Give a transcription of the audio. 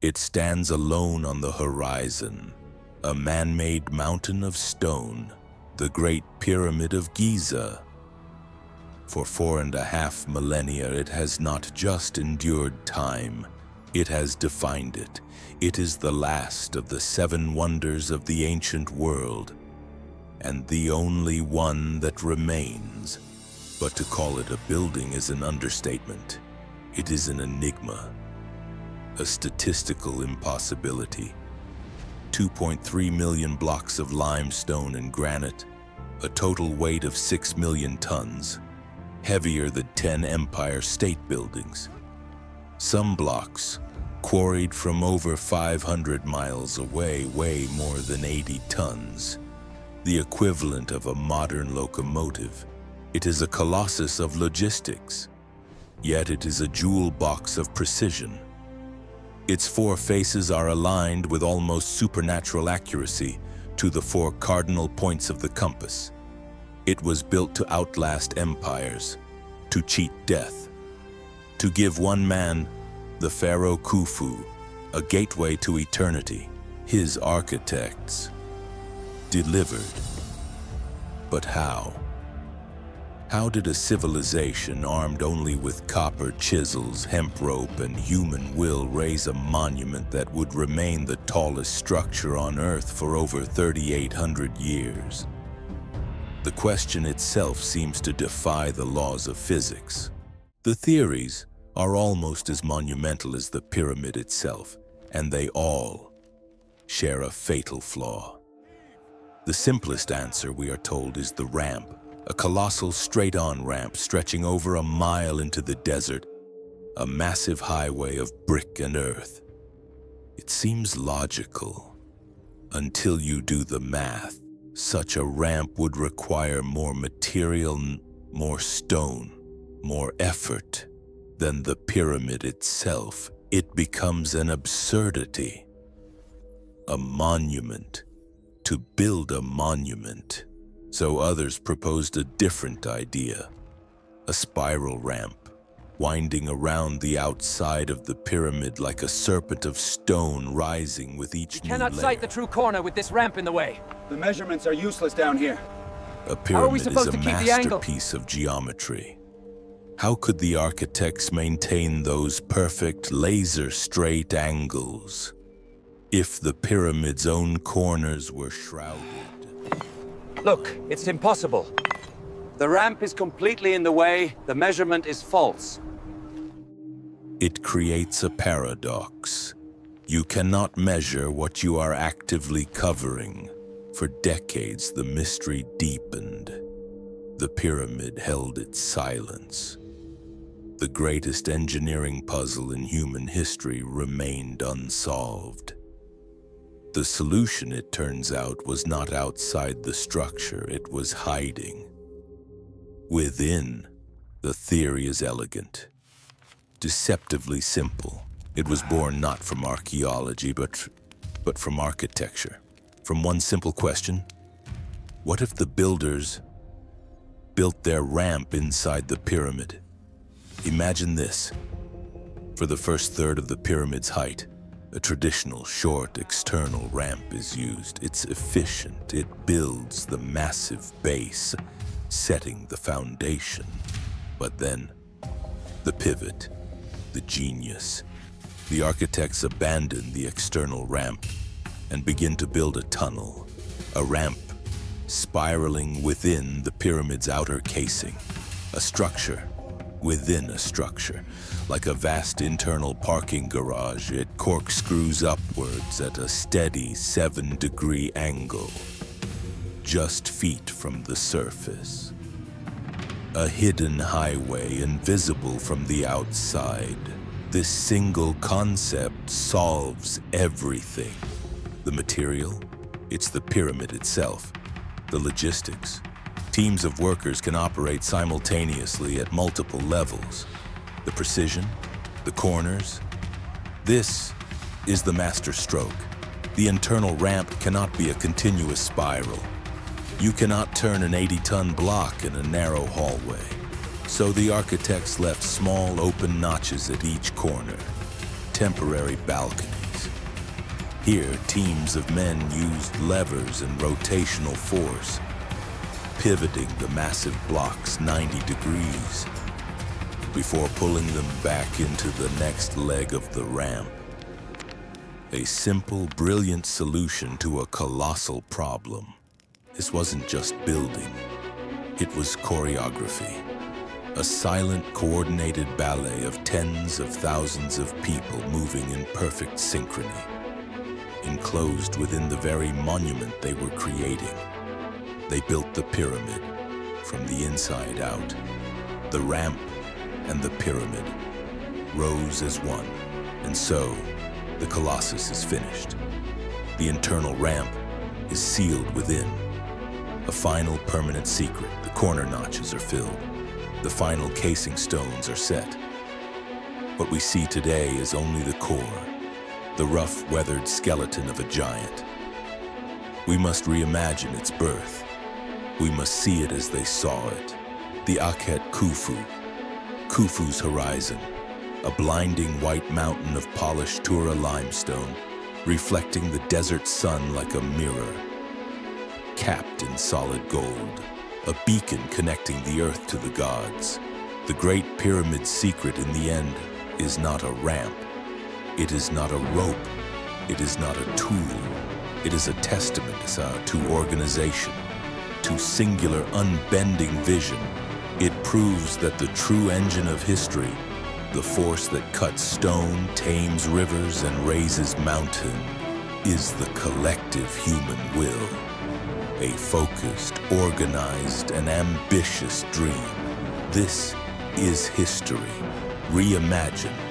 It stands alone on the horizon, a man-made mountain of stone, the Great Pyramid of Giza. For 4.5 millennia, it has not just endured time, it has defined it. It is the last of the 7 wonders of the ancient world, and the only one that remains. But to call it a building is an understatement. It is an enigma, a statistical impossibility. 2.3 million blocks of limestone and granite, a total weight of 6 million tons, heavier than 10 Empire State Buildings. Some blocks, quarried from over 500 miles away, weigh more than 80 tons, the equivalent of a modern locomotive. It is a colossus of logistics, yet it is a jewel box of precision. Its 4 faces are aligned with almost supernatural accuracy to the 4 cardinal points of the compass. It was built to outlast empires, to cheat death, to give one man, the pharaoh Khufu, a gateway to eternity. His architects delivered. But how? How did a civilization armed only with copper chisels, hemp rope, and human will raise a monument that would remain the tallest structure on Earth for over 3,800 years? The question itself seems to defy the laws of physics. The theories are almost as monumental as the pyramid itself, and they all share a fatal flaw. The simplest answer, we are told, is the ramp. A colossal straight-on ramp stretching over a mile into the desert, a massive highway of brick and earth. It seems logical until you do the math. Such a ramp would require more material, more stone, more effort than the pyramid itself. It becomes an absurdity. A monument. To build a monument. So others proposed a different idea, a spiral ramp, winding around the outside of the pyramid like a serpent of stone rising with each new layer. Cannot sight the true corner with this ramp in the way. The measurements are useless down here. A pyramid is a masterpiece of geometry. How could the architects maintain those perfect laser-straight angles if the pyramid's own corners were shrouded? Look, it's impossible. The ramp is completely in the way, the measurement is false. It creates a paradox. You cannot measure what you are actively covering. For decades, the mystery deepened. The pyramid held its silence. The greatest engineering puzzle in human history remained unsolved. The solution, it turns out, was not outside the structure, it was hiding within. The theory is elegant, deceptively simple. It was born not from archaeology, but from architecture. From one simple question: what if the builders built their ramp inside the pyramid? Imagine this. For the first third of the pyramid's height, a traditional short external ramp is used. It's efficient. It builds the massive base, setting the foundation. But then, the pivot, the genius. The architects abandon the external ramp and begin to build a tunnel, a ramp spiraling within the pyramid's outer casing, a structure within a structure. Like a vast internal parking garage, it corkscrews upwards at a steady 7-degree angle, just feet from the surface. A hidden highway invisible from the outside. This single concept solves everything. The material, it's the pyramid itself. The logistics. Teams of workers can operate simultaneously at multiple levels. The precision, the corners. This is the master stroke. The internal ramp cannot be a continuous spiral. You cannot turn an 80-ton block in a narrow hallway. So the architects left small open notches at each corner, temporary balconies. Here, teams of men used levers and rotational force, pivoting the massive blocks 90 degrees before pulling them back into the next leg of the ramp. A simple, brilliant solution to a colossal problem. This wasn't just building, it was choreography. A silent, coordinated ballet of tens of thousands of people moving in perfect synchrony, enclosed within the very monument they were creating. They built the pyramid from the inside out. The ramp and the pyramid rose as one, and so the Colossus is finished. The internal ramp is sealed within. A final permanent secret, the corner notches are filled. The final casing stones are set. What we see today is only the core, the rough, weathered skeleton of a giant. We must reimagine its birth. We must see it as they saw it. The Akhet Khufu, Khufu's horizon, a blinding white mountain of polished Tura limestone, reflecting the desert sun like a mirror, capped in solid gold, a beacon connecting the earth to the gods. The Great Pyramid's secret in the end is not a ramp. It is not a rope. It is not a tool. It is a testament to organization, to singular, unbending vision. It proves that the true engine of history, the force that cuts stone, tames rivers, and raises mountain, is the collective human will. A focused, organized, and ambitious dream. This is history, reimagined.